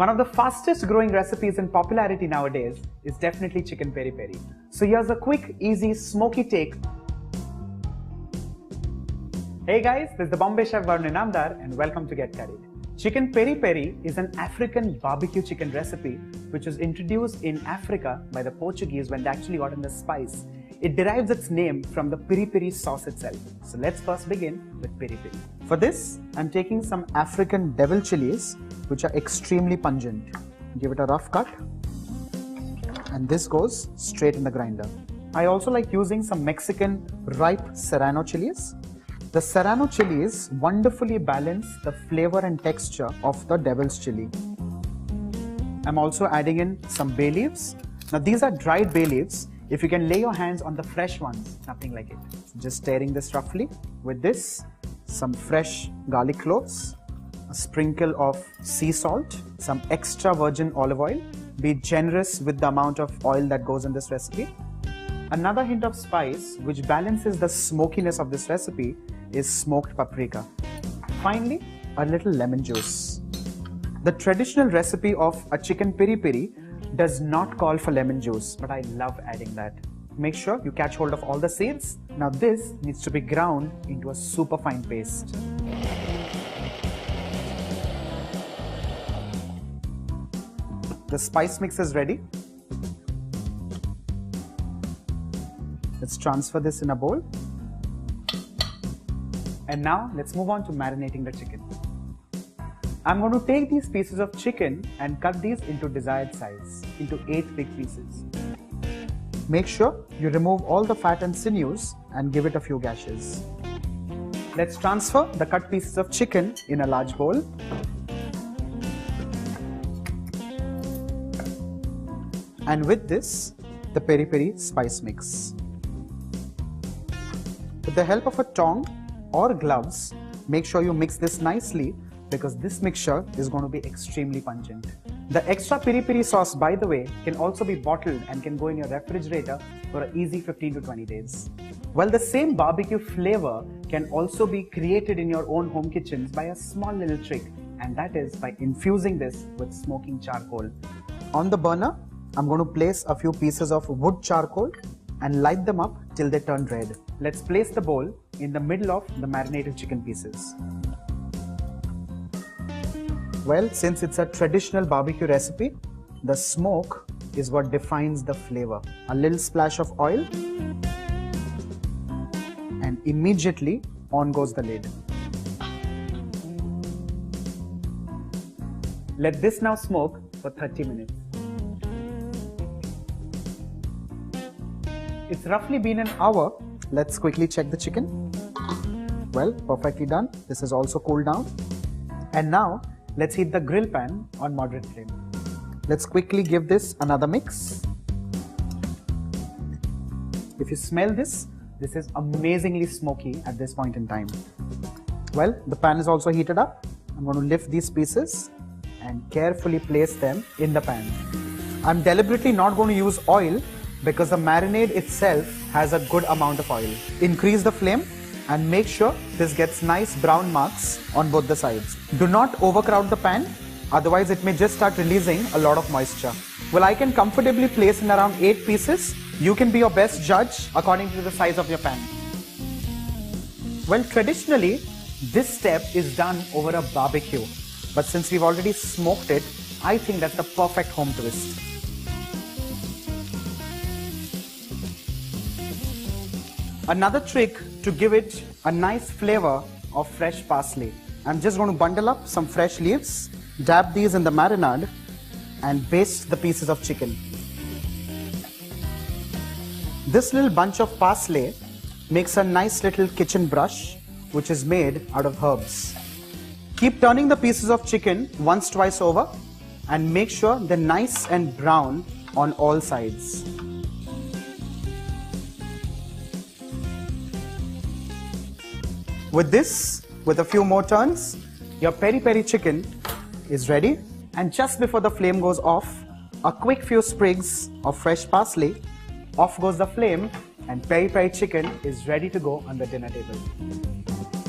One of the fastest growing recipes in popularity nowadays is definitely chicken peri peri. So here's a quick, easy, smoky take. Hey guys, this is the Bombay Chef Varun Inamdar and welcome to Get Curried. Chicken peri peri is an African barbecue chicken recipe which was introduced in Africa by the Portuguese when they actually got in the spice. It derives its name from the peri peri sauce itself. So let's first begin with peri peri. For this, I'm taking some African devil chilies which are extremely pungent. Give it a rough cut and this goes straight in the grinder. I also like using some Mexican ripe serrano chilies. The serrano chilies wonderfully balance the flavor and texture of the devil's chili. I'm also adding in some bay leaves. Now these are dried bay leaves. If you can lay your hands on the fresh ones, nothing like it. So just stirring this roughly. With this, some fresh garlic cloves, a sprinkle of sea salt, some extra virgin olive oil. Be generous with the amount of oil that goes in this recipe. Another hint of spice which balances the smokiness of this recipe is smoked paprika. Finally, a little lemon juice. The traditional recipe of a chicken peri peri does not call for lemon juice, but I love adding that. Make sure you catch hold of all the seeds. Now this needs to be ground into a super fine paste. The spice mix is ready. Let's transfer this in a bowl. And now let's move on to marinating the chicken. I'm going to take these pieces of chicken and cut these into desired size, into 8 big pieces. Make sure you remove all the fat and sinews and give it a few gashes. Let's transfer the cut pieces of chicken in a large bowl. And with this, the peri peri spice mix. With the help of a tongue or gloves, make sure you mix this nicely because this mixture is going to be extremely pungent. The extra peri peri sauce, by the way, can also be bottled and can go in your refrigerator for an easy 15 to 20 days. Well, the same barbecue flavor can also be created in your own home kitchens by a small little trick, and that is by infusing this with smoking charcoal. On the burner, I'm going to place a few pieces of wood charcoal and light them up till they turn red. Let's place the bowl in the middle of the marinated chicken pieces. Well, since it's a traditional barbecue recipe, the smoke is what defines the flavor. A little splash of oil and immediately on goes the lid. Let this now smoke for 30 minutes. It's roughly been an hour. Let's quickly check the chicken. Well, perfectly done. This is also cooled down. And now, let's heat the grill pan on moderate flame. Let's quickly give this another mix. If you smell this, this is amazingly smoky at this point in time. Well, the pan is also heated up. I'm going to lift these pieces and carefully place them in the pan. I'm deliberately not going to use oil because the marinade itself has a good amount of oil. Increase the flame and make sure this gets nice brown marks on both the sides. Do not overcrowd the pan, otherwise it may just start releasing a lot of moisture. Well, I can comfortably place in around 8 pieces. You can be your best judge according to the size of your pan. Well, traditionally, this step is done over a barbecue. But since we've already smoked it, I think that's the perfect home twist. Another trick to give it a nice flavor of fresh parsley. I'm just going to bundle up some fresh leaves, dab these in the marinade and baste the pieces of chicken. This little bunch of parsley makes a nice little kitchen brush which is made out of herbs. Keep turning the pieces of chicken once, twice over and make sure they're nice and brown on all sides. With this, with a few more turns, your peri peri chicken is ready. And just before the flame goes off, a quick few sprigs of fresh parsley, off goes the flame, and peri peri chicken is ready to go on the dinner table.